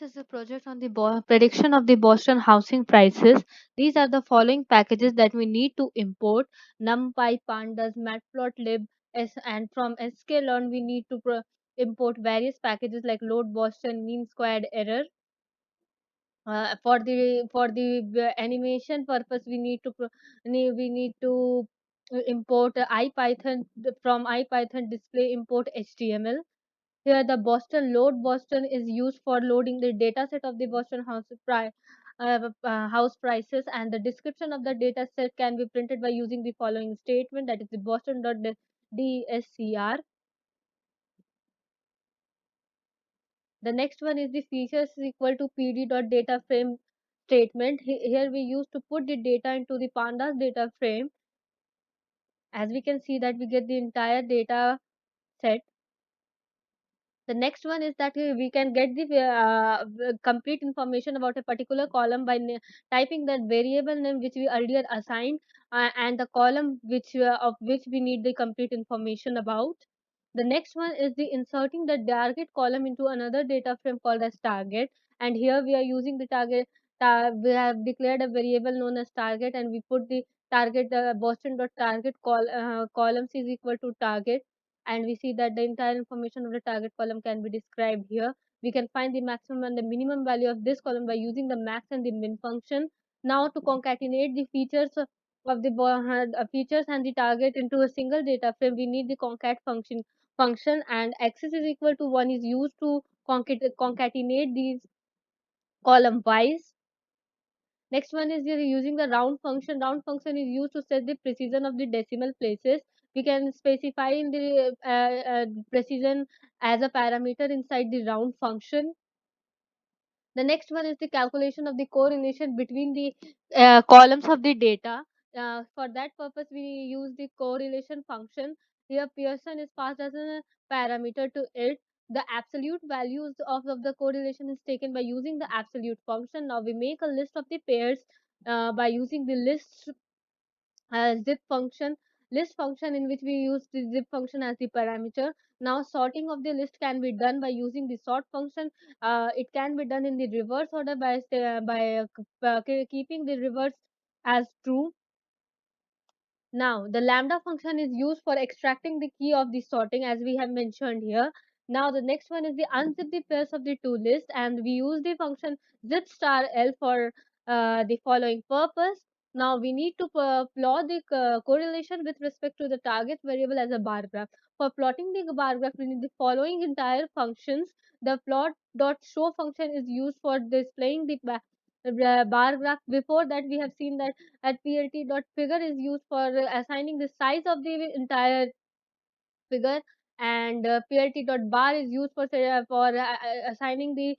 is a project on the prediction of the Boston housing prices. These are the following packages that we need to import: NumPy, Pandas, Matplotlib, and from sklearn we need to import various packages like load Boston, mean squared error. For the animation purpose, we need to import IPython. From IPython display import HTML. Here, the Boston load Boston is used for loading the data set of the Boston house prices, and the description of the data set can be printed by using the following statement, that is the boston.dscr. The next one is the features is equal to pd.dataframe statement. Here we use to put the data into the pandas data frame. As we can see that we get the entire data set. The next one is that we can get the complete information about a particular column by typing that variable name which we earlier assigned, and the column of which we need the complete information about. The next one is the inserting the target column into another data frame called as target. And here we are using the target. We have declared a variable known as target, and we put the target Boston.target columns is equal to target, and we see that the entire information of the target column can be described here. We can find the maximum and the minimum value of this column by using the max and the min function. Now to concatenate the features and the target into a single data frame, we need the concat function, and axis is equal to 1 is used to concatenate these column wise. Next one is you're using the round function. Round function is used to set the precision of the decimal places. We can specify in the precision as a parameter inside the round function. The next one is the calculation of the correlation between the columns of the data. For that purpose, we use the correlation function. Here, Pearson is passed as a parameter to it. The absolute values of the correlation is taken by using the absolute function. Now, we make a list of the pairs by using the zip function list function, in which we use the zip function as the parameter. Now sorting of the list can be done by using the sort function. It can be done in the reverse order by keeping the reverse as true. Now, the lambda function is used for extracting the key of the sorting, as we have mentioned here. Now, the next one is the unzip the pairs of the two lists, and we use the function zip star L for the following purpose. Now, we need to plot the correlation with respect to the target variable as a bar graph. For plotting the bar graph, we need the following entire functions. The plot dot show function is used for displaying the bar graph. Before that, we have seen that at plt.figure is used for assigning the size of the entire figure, and plt.bar is used assigning the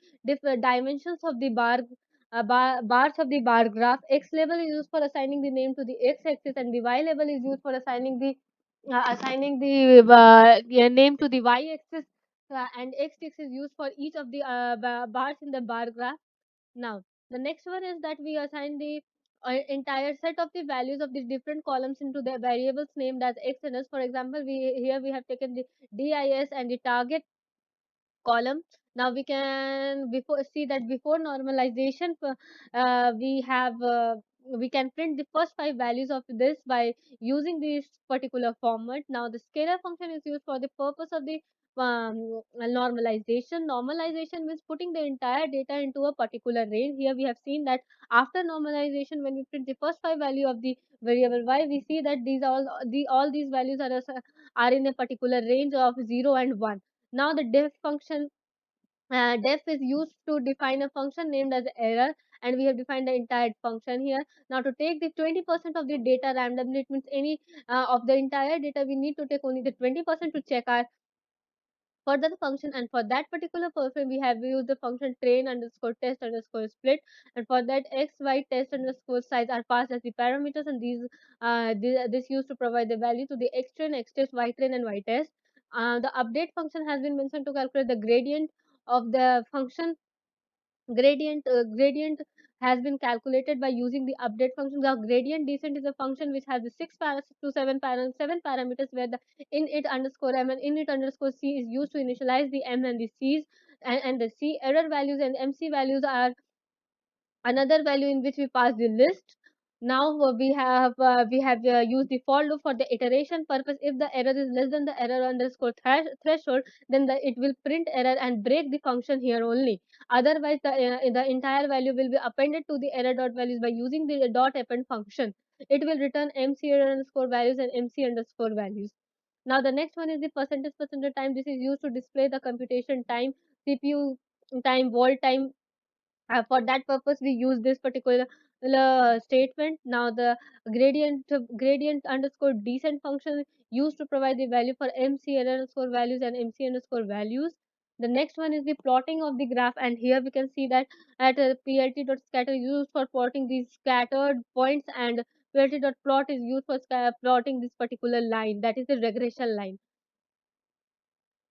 dimensions of the bars of the bar graph. X label is used for assigning the name to the x axis, and the y label is used for assigning the yeah, name to the y axis, and x axis is used for each of the bars in the bar graph. Now, the next one is that we assign the entire set of the values of the different columns into the variables named as x and s. For example, we have taken the dis and the target column. Now we can before see that before normalization, we can print the first five values of this by using this particular format. Now the scalar function is used for the purpose of the normalization. Normalization means putting the entire data into a particular range. Here we have seen that after normalization, when we print the first five value of the variable y, we see that all these values are in a particular range of 0 and 1. Now the def is used to define a function named as error, and we have defined the entire function here. Now to take the 20% of the data randomly, it means any of the entire data, we need to take only the 20% to check our further function, and for that particular function we have used the function train underscore test underscore split, and for that x y test underscore size are passed as the parameters, and this used to provide the value to the x train, x test, y train, and y test. The update function has been mentioned to calculate the gradient of the function. Gradient has been calculated by using the update function. The gradient descent is a function which has the seven parameters, where the init underscore m and init underscore c is used to initialize the m and the c's. and the C error values and MC values are another value in which we pass the list. Now we have used the for loop for the iteration purpose. If the error is less than the error underscore threshold, then it will print error and break the function here only. Otherwise, the entire value will be appended to the error dot values by using the dot append function. It will return MC error underscore values and MC underscore values. Now the next one is the percentage time. This is used to display the computation time, CPU time, wall time. For that purpose we use this particular statement. Now the gradient underscore descent function used to provide the value for MC underscore values and MC underscore values. The next one is the plotting of the graph, and here we can see that at plt.scatter used for plotting these scattered points, and plt.plot is used for plotting this particular line, that is the regression line.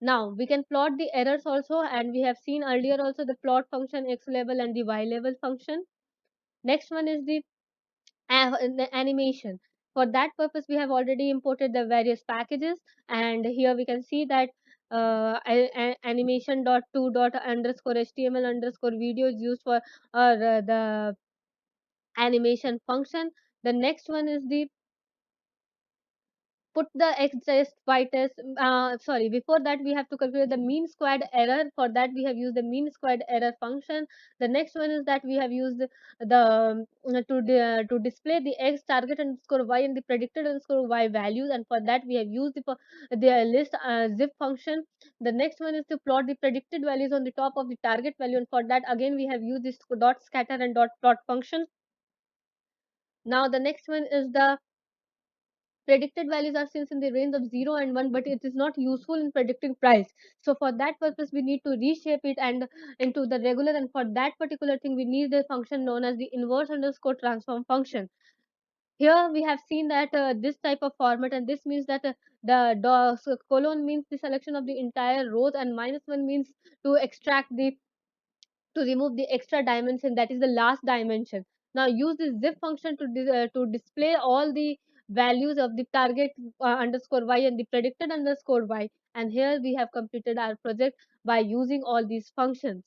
Now we can plot the errors also, and we have seen earlier also the plot function, x level and the y level function. Next one is the animation. For that purpose, we have already imported the various packages, and here we can see that animation dot two dot underscore html underscore video is used for the animation function. The next one is the put the x test y test. Sorry, before that we have to calculate the mean squared error. For that we have used the mean squared error function. The next one is that we have used to display the x target underscore y and the predicted underscore y values, and for that we have used the list zip function. The next one is to plot the predicted values on the top of the target value, and for that again we have used this dot scatter and dot plot function. Now the next one is the predicted values are since in the range of 0 and 1, but it is not useful in predicting price. So for that purpose we need to reshape it and into the regular, and for that particular thing we need a function known as the inverse underscore transform function. Here we have seen that this type of format, and this means that the colon means the selection of the entire rows, and minus 1 means to extract the to remove the extra dimension, that is the last dimension. Now use this zip function to display all the values of the target underscore y and the predicted underscore y, and here we have completed our project by using all these functions.